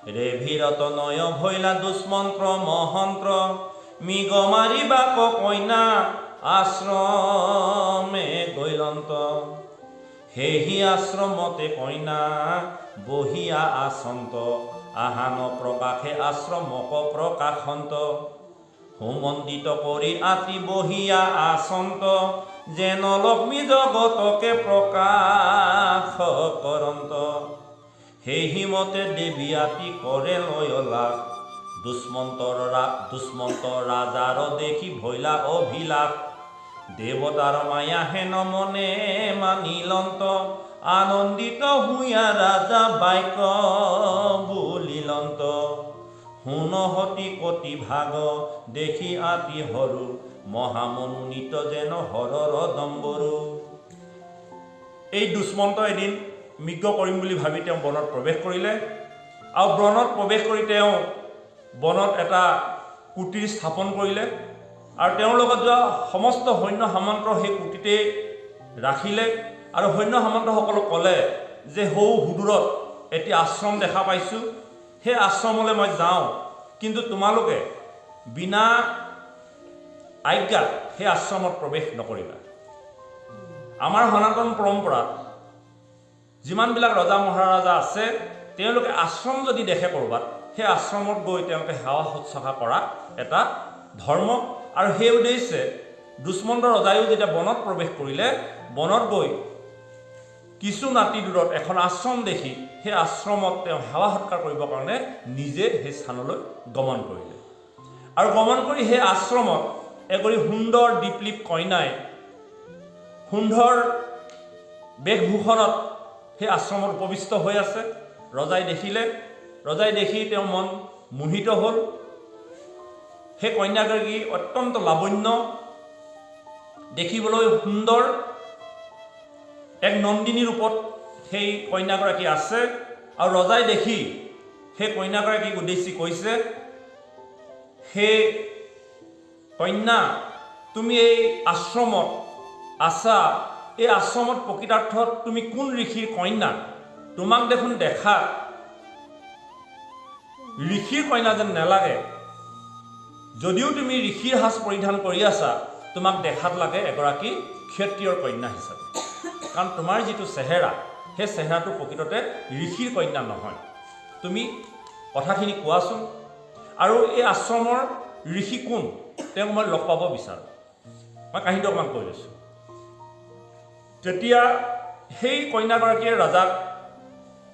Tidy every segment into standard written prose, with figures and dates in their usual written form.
ৰেভিৰত নয় ভৈলা দুষ্মন্ত্ৰ মহন্ত্ৰ মৃগ মাৰিবা কইনা আশ্ৰমে গৈলন্ত সেহি আশ্ৰমতে কইনা বহিয়া আচন্ত আহান প্ৰকাশে আশ্ৰমক প্ৰকাশন্ত সুমন্দিত কৰি আতি বহিয়া আচন্ত যেন লক্ষ্মী জগতকে প্ৰকাশ কৰন্ত সেহি মতে দেৱী আতি কৰে লয় লাভ দুষ্মন্ত ৰাজাৰ দেখি ভৈলা অভিলাষ দেৱতাৰ মায়া হেন মনে মানিলন্ত আনন্দিত হুয়া ৰাজা বাক্য বুলিলন্ত হুনহতি কতি ভাগ দেখি আতি হৰু মহামনোনীত যেন হৰৰ দম্বৰু। এই দুষ্মন্ত এদিন মৃগ কৰিম বুলি ভাবি তেওঁ বনত প্ৰৱেশ কৰিলে আৰু বনত প্ৰৱেশ কৰি তেওঁ বনত এটা কুটিৰ স্থাপন কৰিলে আৰু তেওঁৰ লগত যোৱা সমস্ত সৈন্য সামন্ত সেই কুটিতে ৰাখিলে আৰু সৈন্য সামন্তসকলক ক'লে যে সুদূৰত এটি আশ্ৰম দেখা পাইছোঁ, সেই আশ্ৰমলৈ মই যাওঁ, কিন্তু তোমালোকে বিনা আজ্ঞাত সেই আশ্ৰমত প্ৰৱেশ নকৰিবা। আমাৰ সনাতন পৰম্পৰাত যিমানবিলাক ৰজা মহাৰাজা আছে তেওঁলোকে আশ্ৰম যদি দেখে ক'ৰবাত সেই আশ্ৰমত গৈ তেওঁলোকে সেৱা শুশ্ৰূষা কৰা এটা ধৰ্ম। আৰু সেই উদ্দেশ্যে দুষ্মন্ত ৰজায়ো যেতিয়া বনত প্ৰৱেশ কৰিলে বনত গৈ কিছু নাতি দূৰত এখন আশ্ৰম দেখি সেই আশ্ৰমত তেওঁ সেৱা সৎকাৰ কৰিবৰ কাৰণে নিজে সেই স্থানলৈ গমন কৰিলে আৰু গমন কৰি সেই আশ্ৰমত এগৰাকী সুন্দৰ দীপলিপ কইনাই সুন্দৰ বেশভূষণত সেই আশ্ৰমত উপবিষ্ট হৈ আছে। ৰজাই দেখিলে, ৰজাই দেখি তেওঁ মন মোহিত হ'ল। সেই কন্যাগৰাকী অত্যন্ত লাৱণ্য, দেখিবলৈ সুন্দৰ, এক নন্দিনী ৰূপত সেই কন্যাগৰাকী আছে। আৰু ৰজাই দেখি সেই কন্যাগৰাকীক উদ্দেশ্যি কৈছে, হে কন্যা, তুমি এই আশ্ৰমত আছা, এই আশ্ৰমত প্ৰকৃতাৰ্থত তুমি কোন ঋষিৰ কন্যা? তোমাক দেখোন দেখাত ঋষিৰ কন্যা যেন নালাগে, যদিও তুমি ঋষিৰ সাজ পৰিধান কৰি আছা, তোমাক দেখাত লাগে এগৰাকী ক্ষত্ৰিয়ৰ কন্যা হিচাপে, কাৰণ তোমাৰ যিটো চেহেৰা সেই চেহেৰাটো প্ৰকৃততে ঋষিৰ কন্যা নহয়। তুমি কথাখিনি কোৱাচোন, আৰু এই আশ্ৰমৰ ঋষি কোন, তেওঁক মই লগ পাব বিচাৰোঁ। মই কাহিনীটো অকণমান কৈ লৈছোঁ। তেতিয়া সেই কন্যাগৰাকীয়ে ৰজাক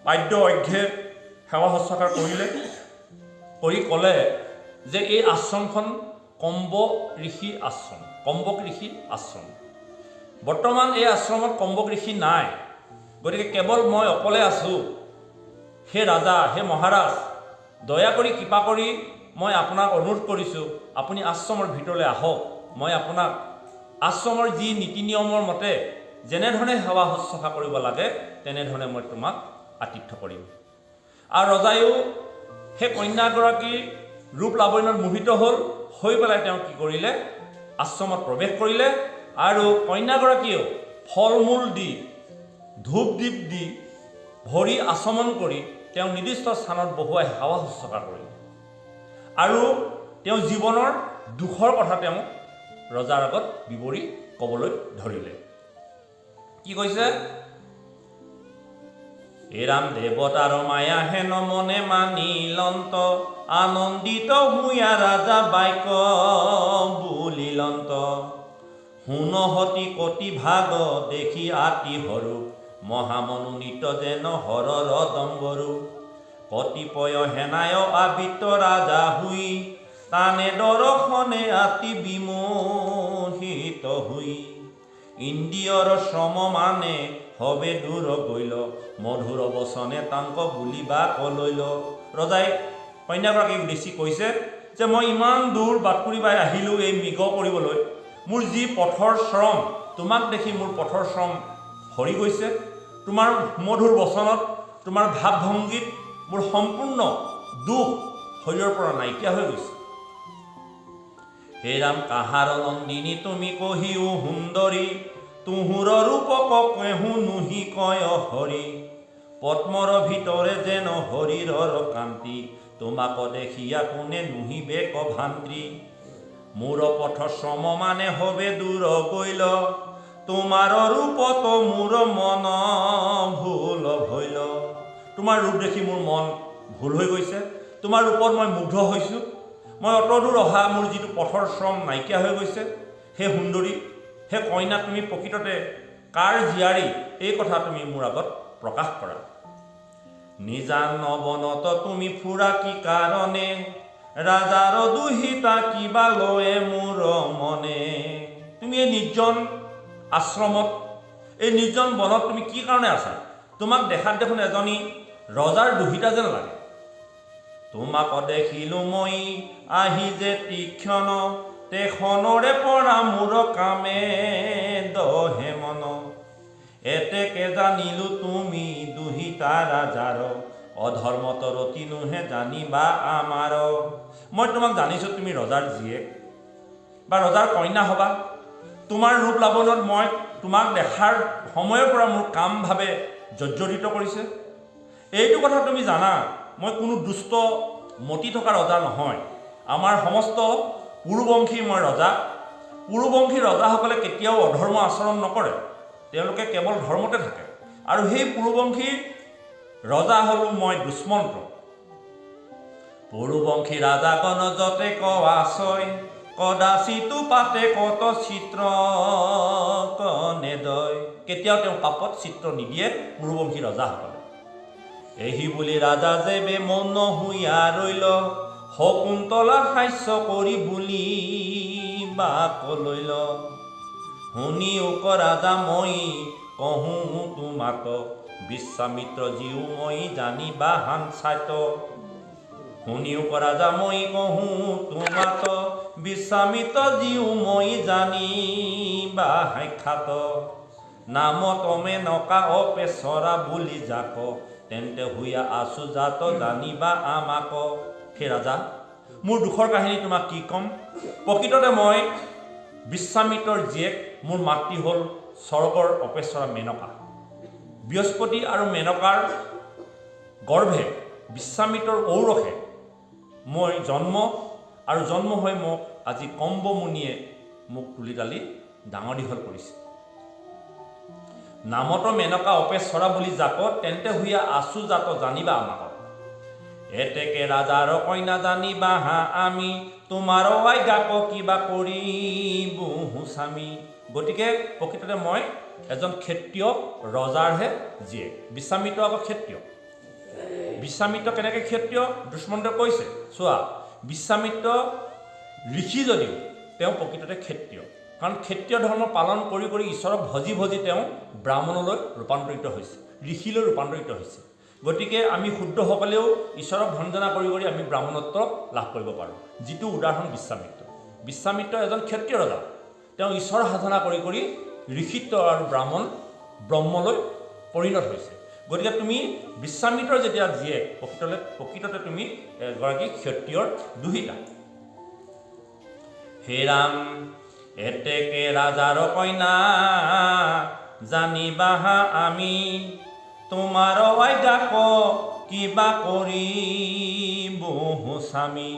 বাদ্য অধ্যে সেৱা শুশ্ৰূষা কৰিলে, কৰি ক'লে যে এই আশ্ৰমখন কম্বক ঋষি আশ্ৰম। বৰ্তমান এই আশ্ৰমত কম্বক ঋষি নাই, গতিকে কেৱল মই অকলে আছোঁ। হে ৰাজা, হে মহাৰাজ, দয়া কৰি কৃপা কৰি মই আপোনাক অনুৰোধ কৰিছোঁ, আপুনি আশ্ৰমৰ ভিতৰলৈ আহক। মই আপোনাক আশ্ৰমৰ যি নীতি নিয়মৰ মতে যেনেধৰণে সেৱা শুশ্ৰূষা কৰিব লাগে তেনেধৰণে মই তোমাক আতিথ্য কৰিম। আৰু ৰজায়ো সেই কন্যাগৰাকীৰ ৰূপ লাৱণ্যত মোহিত হ'ল, হৈ পেলাই তেওঁ কি কৰিলে, আশ্ৰমত প্ৰৱেশ কৰিলে। আৰু কন্যাগৰাকীয়েও ফল মূল দি ধূপ দীপ দি ভৰি আচমন কৰি তেওঁ নিৰ্দিষ্ট স্থানত বহুৱাই সেৱা শুশ্ৰূষা কৰিলে। আৰু তেওঁ জীৱনৰ দুখৰ কথা তেওঁ ৰজাৰ আগত বিৱৰি ক'বলৈ ধৰিলে। কি কৈছে? এৰাম দেৱতাৰ মায়া হেন মনে মানিলন্ত আনন্দিত হুয়া ৰাজা বাক্য বুলিলন্ত হুনহতি কতি ভাগ দেখি আতি হৰু মহামনোনীত যেন হৰৰ দম্বৰু কতিপয় হেনায় আবৃত ৰাজা হুই তানে দৰ্শনে আতি বিমোহিত হুই ইন্দ্ৰিয়ৰ শ্ৰম মানে হবে দূৰ গৈল মধুৰ বচনে তাংক বুলিবা কলৈল। ৰজাই কন্যাগৰাকীক উদ্দেশ্যি কৈছে যে মই ইমান দূৰ বাটকুৰি বাই আহিলোঁ এই মৃগ কৰিবলৈ, মোৰ যি পথৰ শ্ৰম, তোমাক দেখি মোৰ পথৰ শ্ৰম সৰি গৈছে। তোমাৰ মধুৰ বচনত, তোমাৰ ভাৱ ভংগীত মোৰ সম্পূৰ্ণ দুখ শৰীৰৰ পৰা নাইকিয়া হৈ গৈছে। হে ৰাম কাহাৰ নন্দিনী তুমি কহিও সুন্দৰী তুহুৰ ৰূপক কেহু নুহি কয় হৰি পদ্মৰ ভিতৰে যেন হৰিৰৰ কান্তি তোমাক দেখিয়া কোনে নুহিবে কভান্ত্ৰী মোৰ পথ শ্ৰম মানে হবে দূৰ গৈল তোমাৰ ৰূপত মোৰ মন ভুল হৈল তোমাৰ ৰূপ দেখি মোৰ মন ভুল হৈ গৈছে তোমাৰ ৰূপত মই মুগ্ধ হৈছোঁ মই অতদূৰ অহা মোৰ যিটো পথৰ শ্ৰম নাইকিয়া হৈ গৈছে হে সুন্দৰী হে কইনা তুমি প্ৰকৃততে কাৰ জীয়াৰী এই কথা তুমি মোৰ আগত প্ৰকাশ কৰা নিজান নবনত তুমি ফুৰা কি কাৰণে ৰাজাৰ দুহিতা কিবা লয়ে মোৰ মনে তুমি এই নিৰ্জন আশ্ৰমত এই নিৰ্জন বনত তুমি কি কাৰণে আছা তোমাক দেখাত দেখোন এজনী ৰজাৰ দুহিতা যেন লাগে তোমাক দেখিলো মই আহি যে তীক্ষণ তেখনৰে পৰা মোৰ কামে দহে মন এতেকে জানিলো তুমি দুহিতা ৰাজাৰ অধৰ্মত ৰতি নোহে জানিবা আমাৰ মই তোমাক জানিছোঁ তুমি ৰজাৰ জীয়েক বা ৰজাৰ কন্যা হবা তোমাৰ ৰূপ লাৱণ্যত মই তোমাক দেখাৰ সময়ৰ পৰা মোৰ কামভাৱে জৰ্জৰিত কৰিছে এইটো কথা তুমি জানা মই কোনো দুষ্ট মতি থকা ৰজা নহয় আমাৰ সমস্ত পুৰুবংশী মই ৰজা পুৰুবংশী ৰজাসকলে কেতিয়াও অধৰ্ম আচৰণ নকৰে তেওঁলোকে কেৱল ধৰ্মতে থাকে আৰু সেই পুৰুবংশী ৰজা হলো মই দুষ্মন্ত পুৰুবংশী ৰাজাগণ যতে কৱাচয় কদাচিতো পাতে কত চিত্ৰ কনেদয় কেতিয়াও তেওঁ পাপত চিত্ৰ নিদিয়ে পুৰুবংশী ৰজাসকলে এহি বুলি ৰাজা যেবে মন হুইয়া ৰৈল শকুন্তলা হাস্য কৰি বুলি বাক লৈল শুনি উক ৰাজা মই কহোঁ তোমাক বিশ্বামিত্ৰ জীও মই জানিবা হানচাত শুনি উক ৰাজা মই কহোঁ তোমাক বিশ্বামিত্ৰ জীও মই জানিবা সাক্ষাৎ নাম তমে নকা অপেচৰা বুলি যাক তেন্তে হুইয়া আছো জাত জানিবা আমাক হে ৰাজা মোৰ দুখৰ কাহিনী তোমাক কি ক'ম প্ৰকৃততে মই বিশ্বামিত্ৰৰ জীয়েক মোৰ মাতৃ হ'ল স্বৰ্গৰ অপেশ্বৰা মেনকা বৃহস্পতি আৰু মেনকাৰ গৰ্ভে বিশ্বামিত্ৰৰ ঔৰসে মই জন্ম আৰু জন্ম হৈ মোক আজি কম্ব মুনিয়ে মোক তুলি তালি ডাঙৰ দীঘল কৰিছে নামত মেনকা অপেশ্বৰা বুলি যাক তেন্তে হুইয়া আছো জাত জানিবা আমাক এতেকে ৰাজাৰ কইনা জানিবা হা আমি তোমাৰ আজ্ঞাক কিবা কৰিব স্বামী গতিকে প্ৰকৃততে মই এজন ক্ষত্ৰিয় ৰজাৰহে জীয়েক বিশ্বামিত্ৰ আকৌ ক্ষত্ৰিয় বিশ্বামিত্ৰ কেনেকৈ ক্ষত্ৰিয় দুষ্মন্তই কৈছে চোৱা বিশ্বামিত্ৰ ঋষি যদিও তেওঁ প্ৰকৃততে ক্ষত্ৰিয় কাৰণ ক্ষত্ৰিয় ধৰ্ম পালন কৰি কৰি ঈশ্বৰক ভজি ভজি তেওঁ ব্ৰাহ্মণলৈ ৰূপান্তৰিত হৈছে ঋষিলৈ ৰূপান্তৰিত হৈছে গতিকে আমি শুদ্ধসকলেও ঈশ্বৰক বন্দনা কৰি কৰি আমি ব্ৰাহ্মণত্ব লাভ কৰিব পাৰোঁ যিটো উদাহৰণ বিশ্বামিত্ৰ এজন ক্ষত্ৰিয় ৰজা তেওঁ ঈশ্বৰ সাধনা কৰি কৰি ঋষিত্ব আৰু ব্ৰহ্মলৈ পৰিণত হৈছে গতিকে তুমি বিশ্বামিত্ৰৰ যেতিয়া জীয়েক প্ৰকৃততে তুমি এগৰাকী ক্ষত্ৰিয়ৰ দুহিতা হে ৰাম এতেকে ৰাজাৰ কইনা জানিবা আমি তোমাৰ আজ্ঞাক কিবা কৰিব স্বামী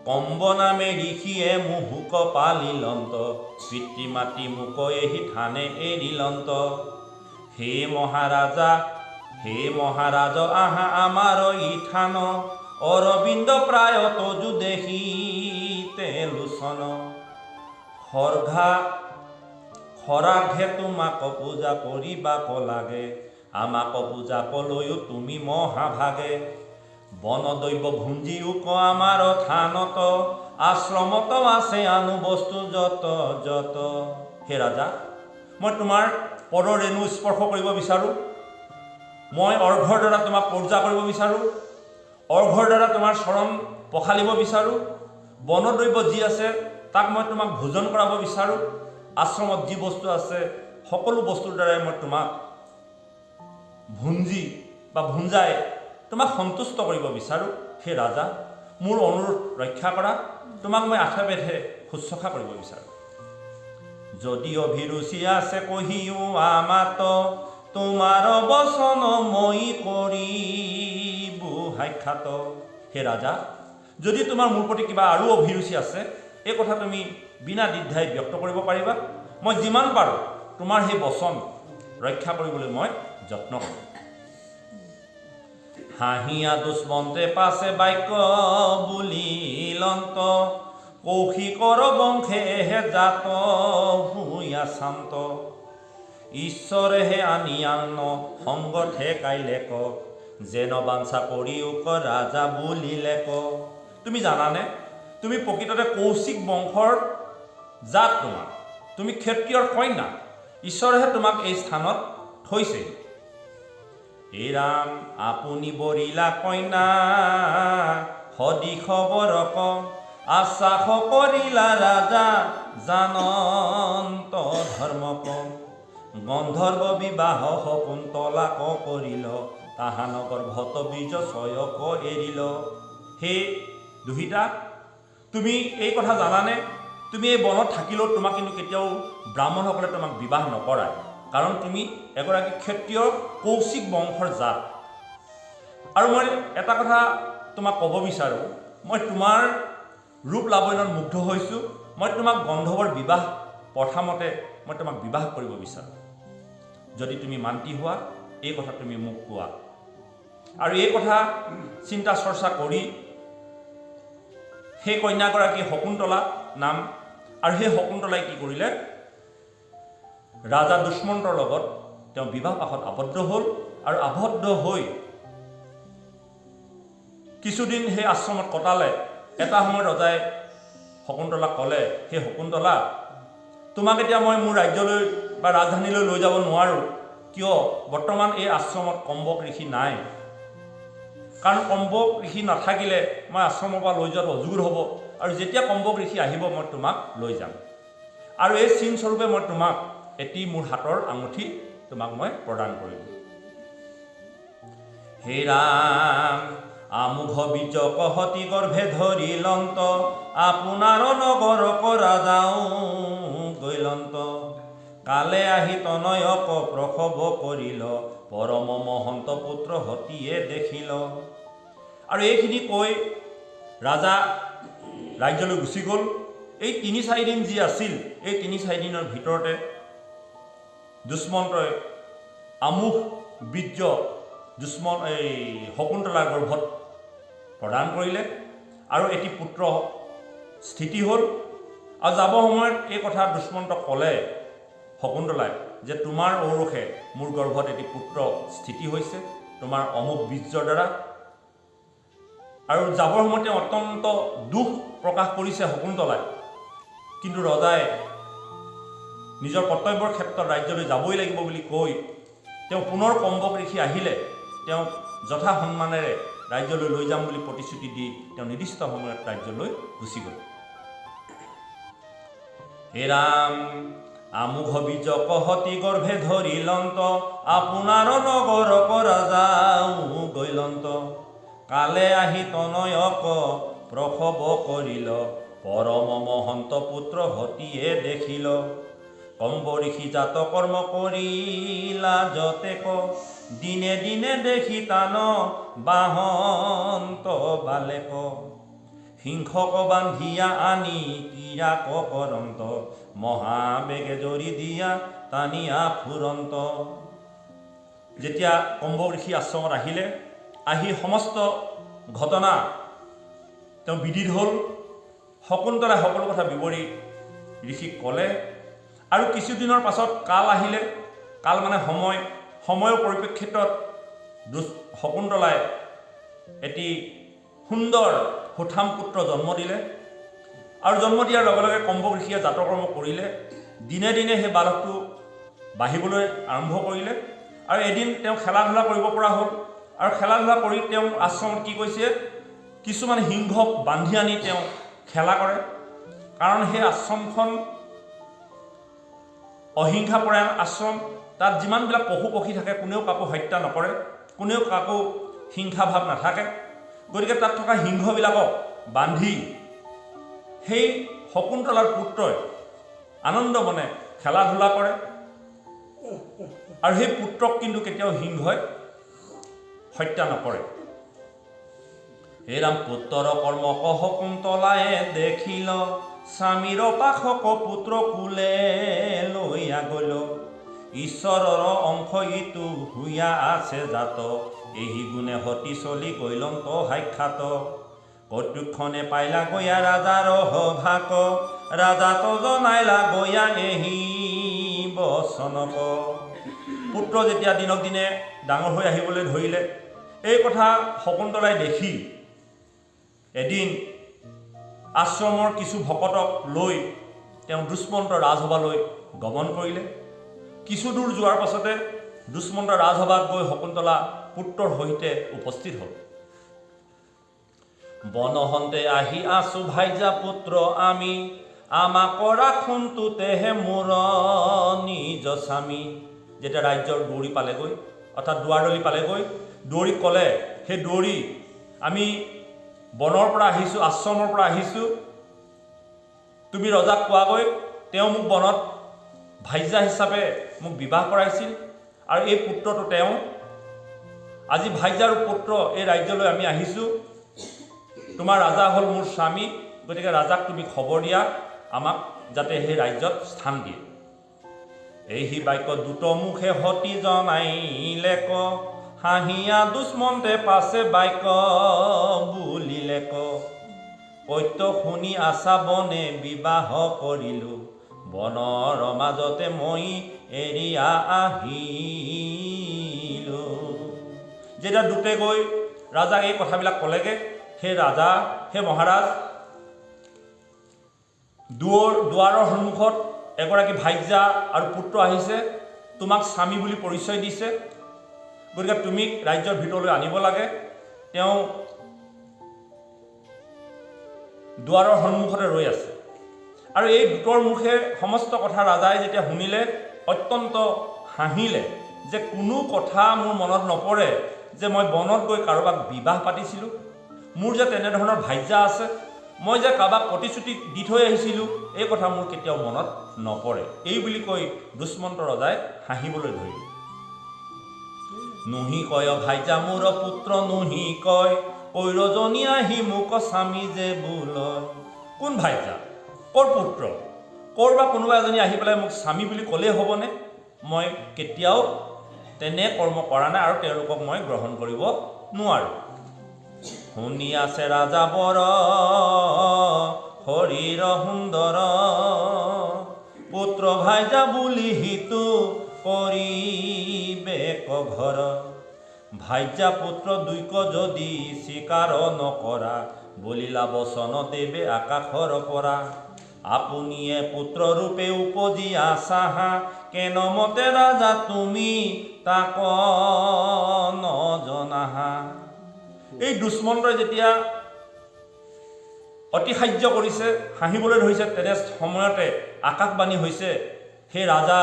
কম্ব নামে ঋষিয়ে মুহুক পালিলন্ত পিতৃ মাতৃ মোক এহি থানে এৰিলন্ত হে মহাৰাজ আহা আমাৰ ই থান অৰবিন্দ প্ৰায় তজু দেখি তেলোচন খৰাঘে তোমাক পূজা কৰিবাক লাগে আমাক পূজা কলৈও তুমি মহাভাগে বনদৈৱ ভুঞ্জিও ক আমাৰ থানত আশ্ৰমত আছে আনু বস্তু যত যত হে ৰাজা মই তোমাৰ পদৰ ৰেণু স্পৰ্শ কৰিব বিচাৰোঁ মই অৰ্ঘৰ দ্বাৰা তোমাক পূজা কৰিব বিচাৰোঁ অৰ্ঘৰ দ্বাৰা তোমাৰ চৰণ পখালিব বিচাৰোঁ বনদৈৱ যি আছে তাক মই তোমাক ভোজন কৰাব বিচাৰোঁ আশ্ৰমত যি বস্তু আছে সকলো বস্তুৰ দ্বাৰাই মই তোমাক ভুঞ্জাই তোমাক সন্তুষ্ট কৰিব বিচাৰোঁ হে ৰাজা মোৰ অনুৰোধ ৰক্ষা কৰা তোমাক মই আঠে বেধে শুশ্ৰূষা কৰিব বিচাৰোঁ যদি অভিৰুচি আছে কহিও আমাত তোমাৰ বচন মই কৰিবো সাক্ষাৎ। হে ৰাজা, যদি তোমাৰ মোৰ প্ৰতি কিবা আৰু অভিৰুচি আছে, এই কথা তুমি বিনা দ্বিধাই ব্যক্ত কৰিব পাৰিবা। মই যিমান পাৰোঁ তোমাৰ সেই বচন ৰক্ষা কৰিবলৈ মই যত্ন কৰোঁ। হাঁহিয়া দুষ্মন্তে পাছে বাক্য বুলিলন্ত, কৌশিকৰ বংশেহে জাত ভূঞা শান্ত। ঈশ্বৰেহে আনি আন্ন সংগতহে কাইলে ক, যেন বাঞ্ছা কৰিওক ৰাজা বুলিলে ক। তুমি জানানে, তুমি প্ৰকৃততে কৌশিক বংশৰ জাত। তুমি ক্ষত্ৰিয়ৰ কন্যা। ঈশ্বৰেহে তোমাক এই স্থানত থৈছে। হে ৰাম, আপুনি বৰিলা কন্যা সদিশ বৰক, আশ্বাস কৰিলা ৰাজা জানন্ত ধৰ্মক। গন্ধৰ্ব বিবাহ শকুন্তলাক কৰিল, তাহান গৰ্ভত বীজ ছয়ক এৰিল। হে দুহিতা, তুমি এই কথা জানানে, তুমি এই বনত থাকিলেও তোমাক কিন্তু কেতিয়াও ব্ৰাহ্মণসকলে তোমাক বিবাহ নকৰায়, কাৰণ তুমি এগৰাকী ক্ষত্ৰিয় কৌশিক বংশৰ জাত। আৰু মই এটা কথা তোমাক ক'ব বিচাৰোঁ, মই তোমাৰ ৰূপ লাৱণ্যত মুগ্ধ হৈছোঁ। মই তোমাক গন্ধৰ্বৰ বিবাহ প্ৰথামতে মই তোমাক বিবাহ কৰিব বিচাৰোঁ। যদি তুমি মান্তি হোৱা, এই কথা তুমি মোক কোৱা। আৰু এই কথা চিন্তা চৰ্চা কৰি সেই কন্যাগৰাকী শকুন্তলা নাম, আৰু সেই শকুন্তলাই কি কৰিলে, ৰাজা দুষ্মন্তৰ লগত তেওঁ বিবাহ পাশত আবদ্ধ হ'ল। আৰু আবদ্ধ হৈ কিছুদিন সেই আশ্ৰমত কটালে। এটা সময়ত ৰজাই শকুন্তলাক ক'লে, সেই শকুন্তলা, তোমাক এতিয়া মই মোৰ ৰাজ্যলৈ বা ৰাজধানীলৈ লৈ যাব নোৱাৰোঁ। কিয়? বৰ্তমান এই আশ্ৰমত কম্বক ঋষি নাই। কাৰণ কম্বক ঋষি নাথাকিলে মই আশ্ৰমৰ পৰা লৈ যোৱাটো অযোগ্য হ'ব। আৰু যেতিয়া কম্বক ঋষি আহিব মই তোমাক লৈ যাম। আৰু এই চিনস্বৰূপে মই তোমাক এটি মোৰ হাতৰ আঙুঠি তোমাক মই প্ৰদান কৰিম। হে ৰাম, আমোঘ বীজ কহতি গৰ্ভে ধৰিলন্ত, আপোনাৰ নগৰক ৰাজাও গৈলন্ত। কালে আহি তনয়ক প্ৰসৱ কৰিল, পৰম মহন্ত পুত্ৰ হতিয়ে দেখিল। আৰু এইখিনি কৈ ৰাজা ৰাজ্যলৈ গুচি গ'ল। এই ৩-৪ দিন যি আছিল, এই ৩-৪ দিনৰ ভিতৰতে দুষ্মন্তই আমোঘ বীৰ্য শকুন্তলাৰ গৰ্ভত প্ৰদান কৰিলে, আৰু এটি পুত্ৰ স্থিতি হ'ল। আৰু যাব সময়ত এই কথা দুষ্মন্তক ক'লে শকুন্তলাই, যে তোমাৰ ঔৰসে মোৰ গৰ্ভত এটি পুত্ৰ স্থিতি হৈছে, তোমাৰ অমুক বীৰ্যৰ দ্বাৰা। আৰু যাবৰ সময়ত তেওঁ অত্যন্ত দুখ প্ৰকাশ কৰিছে শকুন্তলাই। কিন্তু ৰজাই নিজৰ কৰ্তব্যৰ ক্ষেত্ৰত ৰাজ্যলৈ যাবই লাগিব বুলি কৈ তেওঁ পুনৰ কম্বক ঋষি আহিলে তেওঁক যথা সন্মানেৰে ৰাজ্যলৈ লৈ যাম বুলি প্ৰতিশ্ৰুতি দি তেওঁ নিৰ্দিষ্ট সময়ত ৰাজ্যলৈ গুচি গ'ল। হে ৰাম, আমোঘ বীজ কহতি গৰ্ভে ধৰিলন্ত, আপোনাৰ নগৰক ৰাজাও গৈলন্ত। কালে আহি তনয়ক প্ৰসৱ কৰিল, পৰম মহন্ত পুত্ৰ হতিয়ে দেখিল। কম্ব ঋষি জাত কৰ্ম কৰিলা যতেক, দিনে দিনে দেখি তান বাহন্ত বালেক। সিংহক বান্ধিয়া আনি কিৰাক কৰন্ত, মহাবেগে জৰি দিয়া টানিয়া ফুৰন্ত। যেতিয়া কম্ব ঋষি আশ্ৰমত আহিলে, আহি সমস্ত ঘটনা তেওঁ বিদিত হ'ল। শকুন্তলাই সকলো কথা বিৱৰি ঋষিক ক'লে। আৰু কিছুদিনৰ পাছত কাল আহিলে। কাল মানে সময়ৰ পৰিপ্ৰেক্ষিতত শকুন্তলাই এটি সুন্দৰ সুঠাম পুত্ৰ জন্ম দিলে। আৰু জন্ম দিয়াৰ লগে লগে কম্বক ঋষিয়ে জাতকৰ্ম কৰিলে। দিনে দিনে সেই বালকটো বাঢ়িবলৈ আৰম্ভ কৰিলে। আৰু এদিন তেওঁ খেলা ধূলা কৰিব পৰা হ'ল। আৰু খেলা ধূলা কৰি তেওঁ আশ্ৰমত কি কৈছে, কিছুমান সিংহক বান্ধি আনি তেওঁ খেলা কৰে। কাৰণ সেই আশ্ৰমখন অহিংসাপৰায়ণ আশ্ৰম। তাত যিমানবিলাক পশু পক্ষী থাকে কোনেও কাকো হত্যা নকৰে, কোনেও কাকো হিংসা ভাৱ নাথাকে। গতিকে তাত থকা সিংহবিলাকক বান্ধি সেই শকুন্তলাৰ পুত্ৰই আনন্দ মনে খেলা ধূলা কৰে। আৰু সেই পুত্ৰক কিন্তু কেতিয়াও সিংহই হত্যা নকৰে। হে ৰাম পুত্ৰৰ কৰ্মক শকুন্তলায়ে দেখিল, স্বামীৰ পাশক পুত্ৰ কুলে লৈয়া গ'ল। ঈশ্বৰৰ অংশ ইটো হুয়া আছে জাত, এই গুণে সতী চলি গৈলন্ত সাক্ষাৎ। কৰ্তৃক্ষণে পাইলা গয়া ৰাজাৰ সভাক, ৰাজাত জনাইলা গয়া এহি বচনক। পুত্ৰ যেতিয়া দিনক দিনে ডাঙৰ হৈ আহিবলৈ ধৰিলে, এই কথা শকুন্তলাই দেখি এদিন আশ্ৰমৰ কিছু ভকতক লৈ তেওঁ দুষ্মন্ত ৰাজসভালৈ গমন কৰিলে। কিছু দূৰ যোৱাৰ পাছতে দুষ্মন্ত ৰাজসভাত গৈ শকুন্তলা পুত্ৰৰ সৈতে উপস্থিত হ'ল। বনহন্তে আহি আছো ভাইজা পুত্ৰ আমি, আমাক ৰাখোনটো তেহে মোৰ নিজ স্বামী। যেতিয়া ৰাজ্যৰ দৌৰি পালেগৈ, অৰ্থাৎ দুৱাৰদলি পালেগৈ, দৌৰি ক'লে, সেই দৌৰি আমি বনৰ পৰা আহিছোঁ, আশ্ৰমৰ পৰা আহিছোঁ, তুমি ৰজাক কোৱাগৈ, তেওঁ মোক বনত ভাইজা হিচাপে মোক বিবাহ কৰাইছিল, আৰু এই পুত্ৰটো তেওঁ। আজি ভাইজাৰ পুত্ৰ এই ৰাজ্যলৈ আমি আহিছোঁ, তোমাৰ ৰাজা হ'ল মোৰ স্বামী, গতিকে ৰাজাক তুমি খবৰ দিয়া আমাক, যাতে সেই ৰাজ্যত স্থান দিয়ে। এই বাক্য দুট মুখে সতী জনাইলে ক, হাঁহিয়া দুষ্মন্তে পাছে বাক্য বুলিলে ক। সত্য শুনি আশা বনে বিবাহ কৰিলোঁ, বনৰ মাজতে মই এৰিয়া আহিলোঁ। যেতিয়া দুটে গৈ ৰাজাক এই কথাবিলাক ক'লেগৈ, সেই ৰাজা, সেই মহাৰাজ দুৱাৰৰ সন্মুখত এগৰাকী ভাইজা আৰু পুত্ৰ আহিছে, তোমাক স্বামী বুলি পৰিচয় দিছে, গতিকে তুমি ৰাজ্যৰ ভিতৰলৈ আনিব লাগে। তেওঁ দুৱাৰৰ সন্মুখতে ৰৈ আছে। আৰু এই দুটৰ মুখে সমস্ত কথা ৰাজাই যেতিয়া শুনিলে, অত্যন্ত হাঁহিলে, যে কোনো কথা মোৰ মনত নপৰে যে মই বনত গৈ কাৰোবাক বিবাহ পাতিছিলোঁ, মোৰ যে তেনেধৰণৰ ভাইজা আছে, মই যে কাৰোবাক প্ৰতিশ্ৰুতি দি থৈ আহিছিলোঁ, এই কথা মোৰ কেতিয়াও মনত নপৰে। এই বুলি কৈ দুষ্মন্ত ৰজাই হাঁহিবলৈ ধৰিলে। নুহি কয় ভাইজা মোৰ পুত্ৰ, নুহি কয় কৈৰজনী আহি মোক স্বামী যে বোলয়। কোন ভাইজা, ক'ৰ পুত্ৰ, ক'ৰ বা কোনোবা এজনী আহি পেলাই মোক স্বামী বুলি ক'লেই হ'বনে? মই কেতিয়াও তেনে কৰ্ম কৰা নাই, আৰু তেওঁলোকক মই গ্ৰহণ কৰিব নোৱাৰোঁ। শুনি আছে ৰাজা বৰ শৰীৰ সুন্দৰ, পুত্ৰ ভাইজা বুলি হিতু কৰিবে ঘৰ। ভাইজা পুত্ৰ দুইক যদি স্বীকাৰ নকৰা, বলিলা বচন দেৱে আকাশৰ পৰা। আপুনিয়ে পুত্ৰ ৰূপে উপজিয়া চাহা, কেন মতে ৰাজা তুমি তাক নজনাহা। এই দুষ্মন্তই যেতিয়া অতিশায্য কৰিছে, হাঁহিবলৈ ধৰিছে, তেনে সময়তে আকাশবাণী হৈছে, হে ৰাজা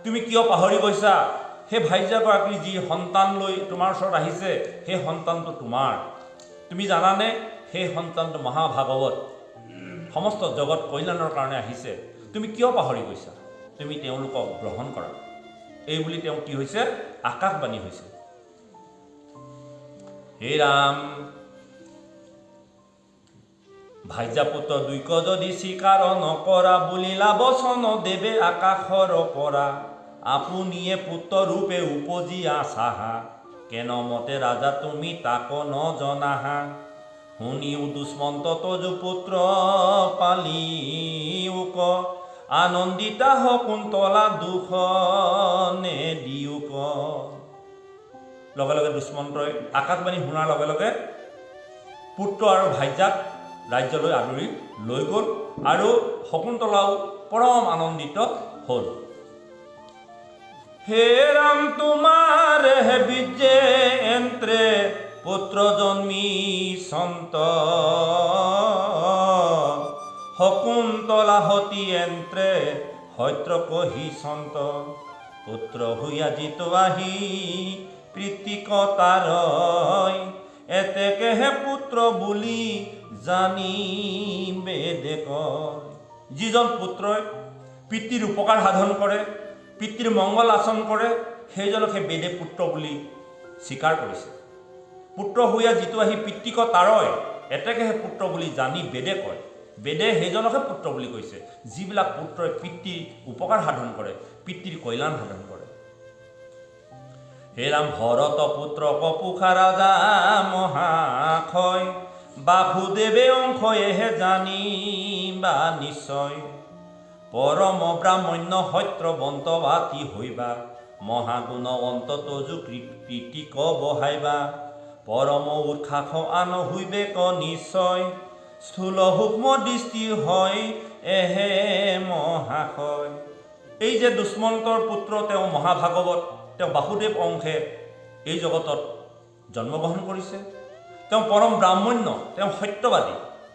তুমি কিয় পাহৰি গৈছা, সেই ভাইজাগৰাকী যি সন্তান লৈ তোমাৰ ওচৰত আহিছে, সেই সন্তানটো তোমাৰ। তুমি জানানে, সেই সন্তানটো মহাভাগৱত, সমস্ত জগত কল্যাণৰ কাৰণে আহিছে, তুমি কিয় পাহৰি গৈছা, তুমি তেওঁলোকক গ্ৰহণ কৰা। এই বুলি তেওঁ কি হৈছে, আকাশবাণী হৈছে। হে ৰাম ভাইজা পুত্ৰ দুইক যদি স্বীকাৰ নকৰা, বুলিলা বচন দেৱে আকাশৰ পৰা। আপুনিয়ে পুত্ৰ ৰূপে উপজিয়া চাহা, কেন মতে ৰাজা তুমি তাক নজনাহা। শুনিও দুষ্মন্ত তজু পুত্ৰ পালিউক, আনন্দিতা শকুন্তলা দুখ নেদিউক। লগে লগে দুষ্মন্তই আকাশবাণী শুনাৰ লগে লগে পুত্ৰ আৰু ভাইজাক ৰাজ্যলৈ আদৰি লৈ গ'ল, আৰু শকুন্তলাও পৰম আনন্দিত হ'ল। হে ৰাম তোমাৰ হে বিজে এন্ত্ৰে, পুত্ৰ জন্মি সন্ত, শকুন্তলা সতী এন্ত্ৰে সত্য কহি সন্ত। পুত্ৰ হুয়া জিতো আহি প্ৰীতিকতাৰ, এতেকেহে পুত্ৰ বুলি জানি বেদে কয়। যিজন পুত্ৰই পিতৃৰ উপকাৰ সাধন কৰে, পিতৃৰ মংগল আচৰণ কৰে, সেইজনকহে বেদে পুত্ৰ বুলি স্বীকাৰ কৰিছে। পুত্ৰ হৈয়া যিটো আহি পিতৃক তাৰয় এতেকেহে পুত্ৰ বুলি জানি বেদে কয়। বেদে সেইজনকহে পুত্ৰ বুলি কৈছে যিবিলাক পুত্ৰই পিতৃৰ উপকাৰ সাধন কৰে, পিতৃৰ কল্যাণ সাধন কৰে। হে ৰাম ভৰত পুত্ৰ কপুষা ৰাজা মহাক্ষয়, বাসুদেৱে অংশয়েহে জানিবা নিশ্চয়। পৰম ব্ৰাহ্মণ্য সত্যবন্ত বাতি হৈবা, মহাগুণ অন্তত যু কৃতিক বহাইবা। পৰম উৎসাহ আন হৈবে ক নিশ্চয়, স্থূল সূক্ষ্ম দৃষ্টি হয় এহে মহাশয়। এই যে দুষ্মন্তৰ পুত্ৰ তেওঁ মহাভাগৱত, তেওঁ বাসুদেৱ অংশে এই জগতত জন্মগ্ৰহণ কৰিছে। তেওঁ পৰম ব্ৰাহ্মণ্য, তেওঁ সত্যবাদী,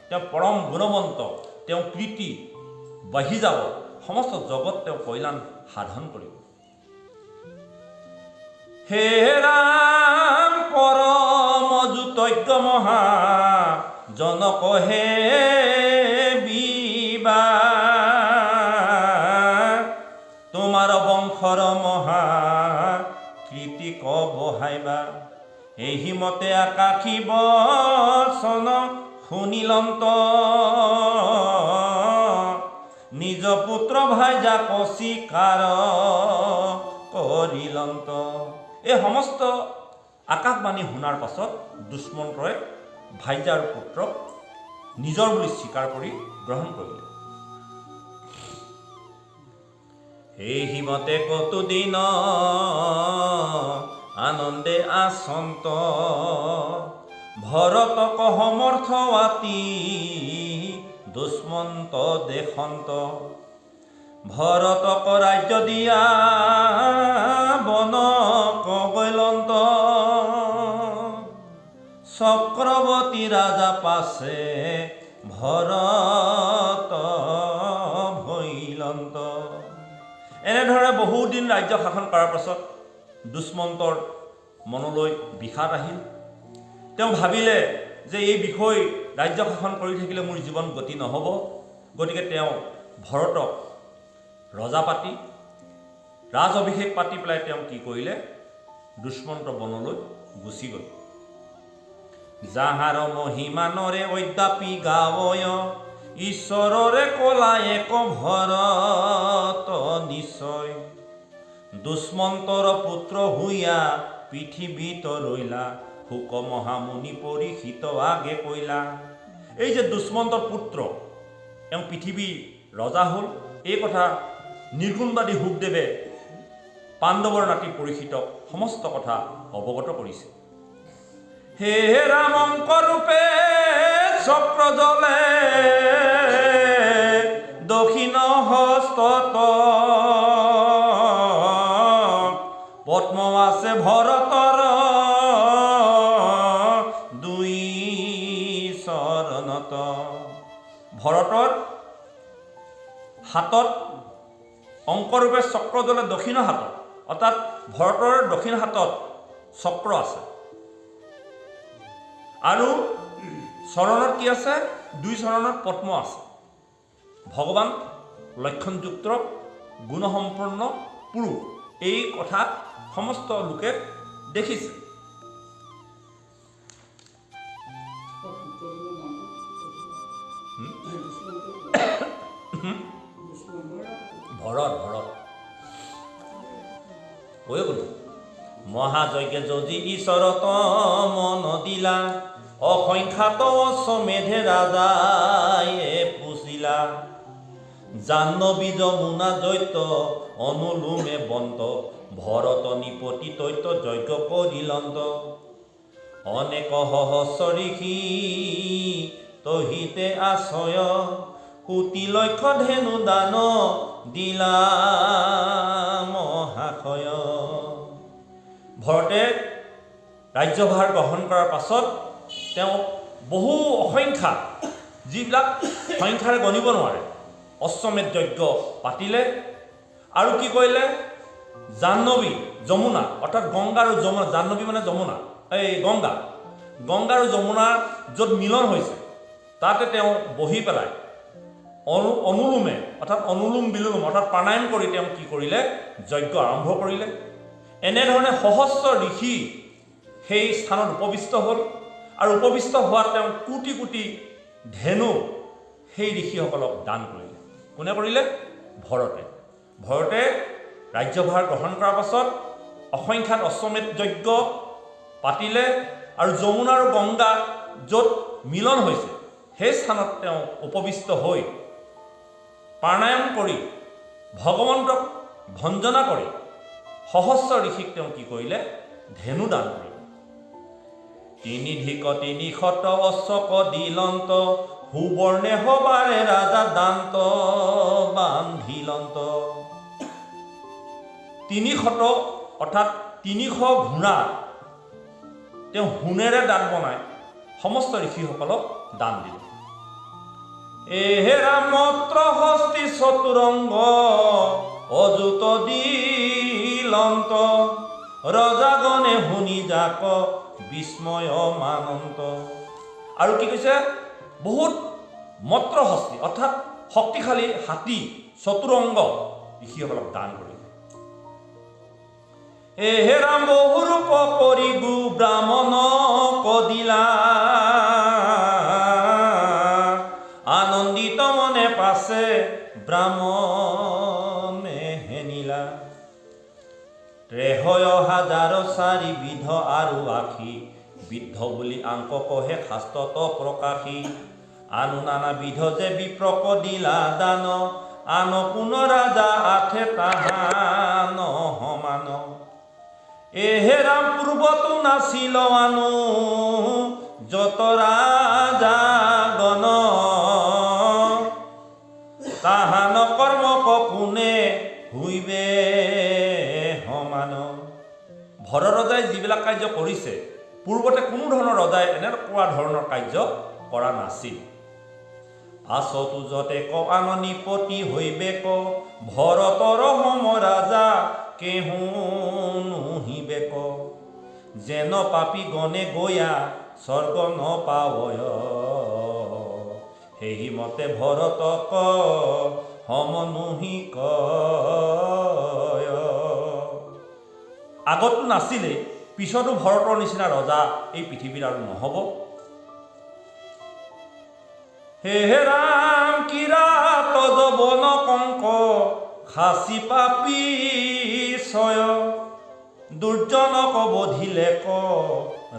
তেওঁ পৰম গুণৱন্ত, তেওঁ কৃতি বাঢ়ি যাব, সমস্ত জগত তেওঁ কল্যাণ সাধন কৰিব। হে ৰাম পৰম যুতজ্ঞ মহা জনক হে বিবা, তোমাৰ বংশৰ মহা কৃতিক বহাইবা। এই মতে আকাশী বচন শুনিলন্ত, নিজ পুত্ৰ ভাইজাক স্বীকাৰ কৰিলন্ত। এই সমস্ত আকাশবাণী শুনাৰ পাছত দুষ্মন্তই ভাইজাৰ পুত্ৰক নিজৰ বুলি স্বীকাৰ কৰি গ্ৰহণ কৰিলে। এই হিমতে কতো দিন আনন্দে আচন্ত, ভৰতক সমৰ্থ আতি দুষ্মন্ত দেশন্ত। ভৰতক ৰাজ্য দিয়া বনক গৈলন্ত, চক্ৰৱৰ্তী ৰাজা পাছে ভৰত ভৈলন্ত। এনেদৰে বহুদিন ৰাজ্য শাসন কৰাৰ পাছত দুষ্মন্তৰ মনলৈ বিষাদ আহিল। তেওঁ ভাবিলে যে এই বিষয় ৰাজ্য শাসন কৰি থাকিলে মোৰ জীৱন গতি নহ'ব। গতিকে তেওঁ ভৰতক ৰজা পাতি ৰাজ অভিষেক পাতি পেলাই তেওঁ কি কৰিলে, দুষ্মন্ত বনলৈ গুচি গ'ল। যাহাৰ মহিমানৰে অদ্যাপি গাৱয়, ঈশ্বৰৰে কলা এক ভৰত নিশ্চয়। দুষ্মন্তৰ পুত্ৰ হৈয়া পৃথিৱীত ৰৈলা, শুক মহামুনি পৰীক্ষিত আগে কৈলা। এই যে দুষ্মন্তৰ পুত্ৰ তেওঁ পৃথিৱীৰ ৰজা হ'ল, এই কথা নিৰ্গুণবাদী শুকদেৱে পাণ্ডৱৰ নাতি পৰীক্ষিতক সমস্ত কথা অৱগত কৰিছে। হে ৰামংক ৰূপে চক্ৰ জলে, দক্ষিণ হস্তত পদ্ম আছে ভৰতৰ দুই চৰণত। ভৰতৰ হাতত অংকৰূপে চক্ৰ জ্বলে দক্ষিণ হাতত, অৰ্থাৎ ভৰতৰ দক্ষিণ হাতত চক্ৰ আছে। আৰু চৰণত কি আছে? দুই চৰণত পদ্ম আছে। ভগৱান লক্ষণযুক্ত গুণসম্পন্ন পুৰুষ, এই কথা সমস্ত লোকে দেখিছে। ভৰত ভৰত কৈ গ'লো। মহাযজ্ঞে যজি ঈশ্বৰত মন দিলা, অসংখ্যাত অশ্বমেধে ৰাজায়ে পুছিলা। জাহ্নবী যমুনা দৈত্য অনুলোমে বন্ত, ভৰত নিপতি তৈত্য যজ্ঞ কৰিলন্ত। অনেক সহস্ৰ ঋষি তহিতে আশ্ৰয়, কোটি লক্ষ ধেনু দান দিলা মহাশয়। ভৰতে ৰাজ্যভাৰ গ্ৰহণ কৰাৰ পাছত তেওঁ বহু অসংখ্যা, যিবিলাক সংখ্যাৰে গণিব নোৱাৰে, অশ্বমেধ যজ্ঞ পাতিলে। আৰু কি কৰিলে? জাহ্নবী যমুনা, অৰ্থাৎ গংগা আৰু যমুনা, জাহ্নবী মানে যমুনা, এই গংগা আৰু যমুনাৰ য'ত মিলন হৈছে তাতে তেওঁ বহি পেলাই অনুলোমে, অৰ্থাৎ অনুলোম বিলোম, অৰ্থাৎ প্ৰাণায়াম কৰি তেওঁ কি কৰিলে? যজ্ঞ আৰম্ভ কৰিলে। এনেধৰণে সহস্ৰ ঋষি সেই স্থানত উপবিষ্ট হ'ল আৰু উপবিষ্ট হোৱাত তেওঁ কোটি কোটি ধেনু সেই ঋষিসকলক দান কৰিলে। কোনে কৰিলে? ভৰতে। ভৰতে ৰাজ্যভাৰ গ্ৰহণ কৰাৰ পাছত অসংখ্যাত অশ্বমেধ যজ্ঞ পাতিলে আৰু যমুনা আৰু গংগা য'ত মিলন হৈছে সেই স্থানত তেওঁ উপবিষ্ট হৈ প্ৰাণায়াম কৰি ভগৱন্তক ভঞ্জনা কৰি সহস্ৰ ঋষিক তেওঁ কি কৰিলে? ধেনু দান কৰিলে। তিনিধিক তিনিশত অশ্বক দিলন্ত সুবৰ্ণে হবাৰে ৰাজা দান্ত বান্ধিলন্ত। 300 অৰ্থাৎ 300 ঘোঁৰা তেওঁ সোণেৰে দাঁত বনাই সমস্ত ঋষিসকলক দান দিলে। এহেৰা মত্ৰ হস্তি চতুৰংগ অযুত দিলন্ত ৰজাগণে শুনি যাক বিস্ময় মানন্ত। আৰু কি কৈছে? বহুত মত্ৰ হস্তি অৰ্থাৎ শক্তিশালী হাতী চতুৰংগ ঋষিসকলক দান কৰিলে। এহেৰাম বহুৰূপ কৰি গু ব্ৰাহ্মণ কদিলা আনন্দিত মনে পাছে ব্ৰাহ্মণে হেনিলা। 13,000 4 বিধ আৰু আশী বিদ্ধ বুলি আংক কহে শাস্ত্ৰত প্ৰকাশী। আনু নানা বিধ যে বিপ্ৰক দিলা দান আন কোন ৰাজা আঠে তাহান সমান। এহেৰাম পূৰ্বতো নাছিল আনো যত ৰাজা গণ তাহান কৰ্মক কোনে হুইবে সমান। ভৰ ৰজাই যিবিলাক কাৰ্য কৰিছে পূৰ্বতে কোনো ধৰণৰ ৰজাই এনেকুৱা ধৰণৰ কাৰ্য কৰা নাছিল। পাছতো যতে ক আননিপতি হৈবে ক ভৰতৰ সম ৰাজা কেহু নুহিবে ক। যেন পাপী গণে গয়া স্বৰ্গ নপাৱয় সেই মতে ভৰতক সম নুহি কয়। আগতো নাছিলেই, পিছতো ভৰতৰ নিচিনা ৰজা এই পৃথিৱীত আৰু নহ'ব। হে ৰাম কিৰাত যবন কংক খাচি পাপী ছয় দুৰ্জনক বধিলে ক